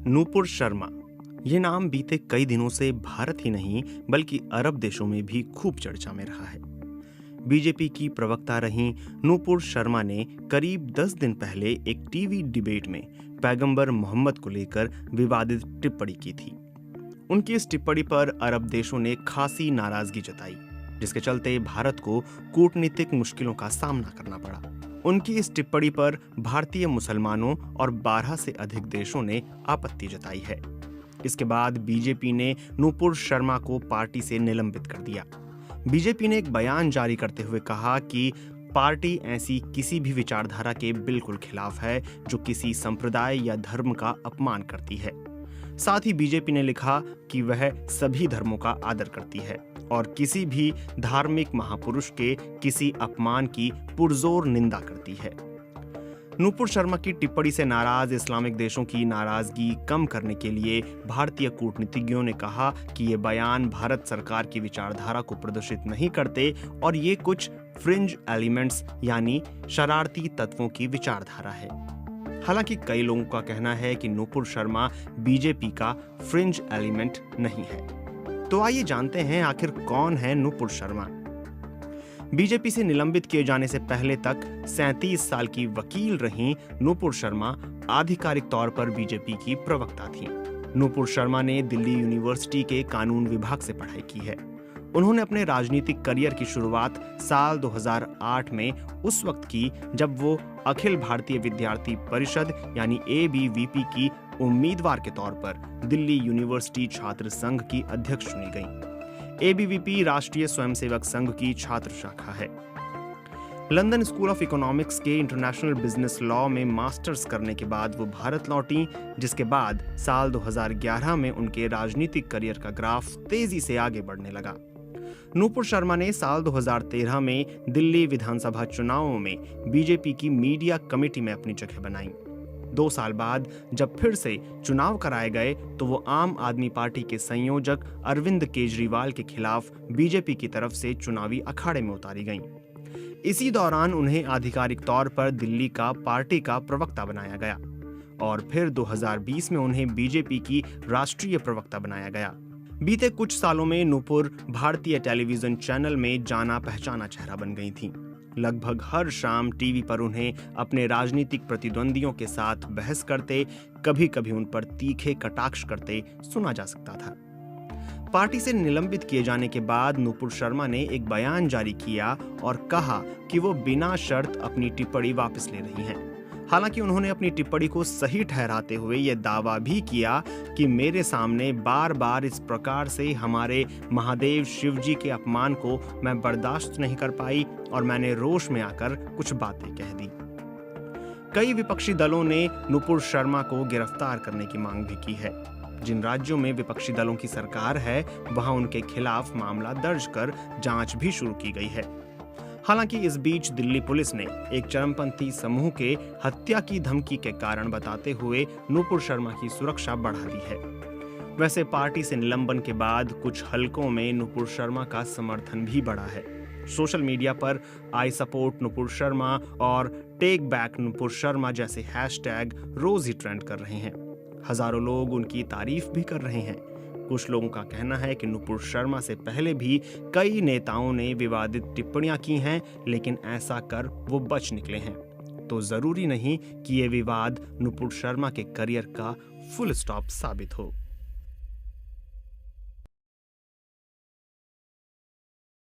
नूपुर शर्मा। ये नाम बीते कई दिनों से भारत ही नहीं बल्कि अरब देशों में भी खूब चर्चा में रहा है। बीजेपी की प्रवक्ता रहीं नूपुर शर्मा ने करीब 10 दिन पहले एक टीवी डिबेट में पैगंबर मोहम्मद को लेकर विवादित टिप्पणी की थी। उनकी इस टिप्पणी पर अरब देशों ने खासी नाराजगी जताई, जिसके चलते भारत को कूटनीतिक मुश्किलों का सामना करना पड़ा। उनकी इस टिप्पणी पर भारतीय मुसलमानों और 12 से अधिक देशों ने आपत्ति जताई है। इसके बाद बीजेपी ने नूपुर शर्मा को पार्टी से निलंबित कर दिया। बीजेपी ने एक बयान जारी करते हुए कहा कि पार्टी ऐसी किसी भी विचारधारा के बिल्कुल खिलाफ है जो किसी संप्रदाय या धर्म का अपमान करती है। साथ ही बीजेपी ने लिखा कि वह सभी धर्मों का आदर करती है और किसी भी धार्मिक महापुरुष के किसी अपमान की पुरजोर निंदा करती है। नूपुर शर्मा की टिप्पणी से नाराज इस्लामिक देशों की नाराजगी कम करने के लिए भारतीय कूटनीतिज्ञों ने कहा कि ये बयान भारत सरकार की विचारधारा को प्रदर्शित नहीं करते और ये कुछ फ्रिंज एलिमेंट्स यानी शरारती तत्वों की विचारधारा है। हालांकि कई लोगों का कहना है कि नूपुर शर्मा बीजेपी का फ्रिंज एलिमेंट नहीं है। तो आइए जानते हैं आखिर कौन है नूपुर शर्मा। बीजेपी से निलंबित किए जाने से पहले तक 37 साल की वकील रहीं नूपुर शर्मा आधिकारिक तौर पर बीजेपी की प्रवक्ता थीं। नूपुर शर्मा ने दिल्ली यूनिवर्सिटी के कानून विभाग से पढ़ाई की है। उन्होंने अपने राजनीतिक करियर की शुरुआत साल 2008 में उस वक्त की जब वो अखिल भारतीय विद्यार्थी परिषद यानी ABVP की उम्मीदवार के तौर पर दिल्ली यूनिवर्सिटी छात्र संघ की अध्यक्ष चुनी गईं। ABVP राष्ट्रीय स्वयंसेवक संघ की छात्र शाखा है। लंदन स्कूल ऑफ इकोनॉमिक्स के इंटरनेशनल बिजनेस लॉ में मास्टर्स करने के बाद वो भारत लौटी, जिसके बाद साल 2011 में उनके राजनीतिक करियर का ग्राफ तेजी से आगे बढ़ने लगा। नूपुर शर्मा ने साल 2013 में दिल्ली विधानसभा चुनावों में बीजेपी की मीडिया कमेटी में अपनी जगह बनाई। 2 साल बाद जब फिर से चुनाव कराए गए तो वो आम आदमी पार्टी के संयोजक अरविंद केजरीवाल के खिलाफ बीजेपी की तरफ से चुनावी अखाड़े में उतारी गईं। इसी दौरान उन्हें आधिकारिक तौर पर दिल्ली का पार्टी का प्रवक्ता बनाया गया और फिर 2020 में उन्हें बीजेपी की राष्ट्रीय प्रवक्ता बनाया गया। बीते कुछ सालों में नूपुर भारतीय टेलीविजन चैनल में जाना पहचाना चेहरा बन गई थीं। लगभग हर शाम टीवी पर उन्हें अपने राजनीतिक प्रतिद्वंदियों के साथ बहस करते, कभी-कभी उन पर तीखे कटाक्ष करते सुना जा सकता था। पार्टी से निलंबित किए जाने के बाद नूपुर शर्मा ने एक बयान जारी किया और कहा कि वो बिना शर्त अपनी टिप्पणी वापस ले रही हैं। हालांकि उन्होंने अपनी टिप्पणी को सही ठहराते हुए यह दावा भी किया कि मेरे सामने बार-बार इस प्रकार से हमारे महादेव शिव जी के अपमान को मैं बर्दाश्त नहीं कर पाई और मैंने रोष में आकर कुछ बातें कह दी। कई विपक्षी दलों ने नूपुर शर्मा को गिरफ्तार करने की मांग भी की है। जिन राज्यों में विपक्षी दलों की सरकार है वहां उनके खिलाफ मामला दर्ज कर जांच भी शुरू की गई है। हालांकि इस बीच दिल्ली पुलिस ने एक चरमपंथी समूह के हत्या की धमकी के कारण बताते हुए नूपुर शर्मा की सुरक्षा बढ़ा दी है। वैसे पार्टी से निलंबन के बाद कुछ हलकों में नूपुर शर्मा का समर्थन भी बढ़ा है। सोशल मीडिया पर आई सपोर्ट नूपुर शर्मा और टेक बैक नूपुर शर्मा जैसे हैशटैग रोज ही ट्रेंड कर रहे हैं। हजारों लोग उनकी तारीफ भी कर रहे हैं। कुछ लोगों का कहना है कि नूपुर शर्मा से पहले भी कई नेताओं ने विवादित टिप्पणियां की हैं, लेकिन ऐसा कर वो बच निकले हैं। तो जरूरी नहीं कि ये विवाद नूपुर शर्मा के करियर का फुल स्टॉप साबित हो।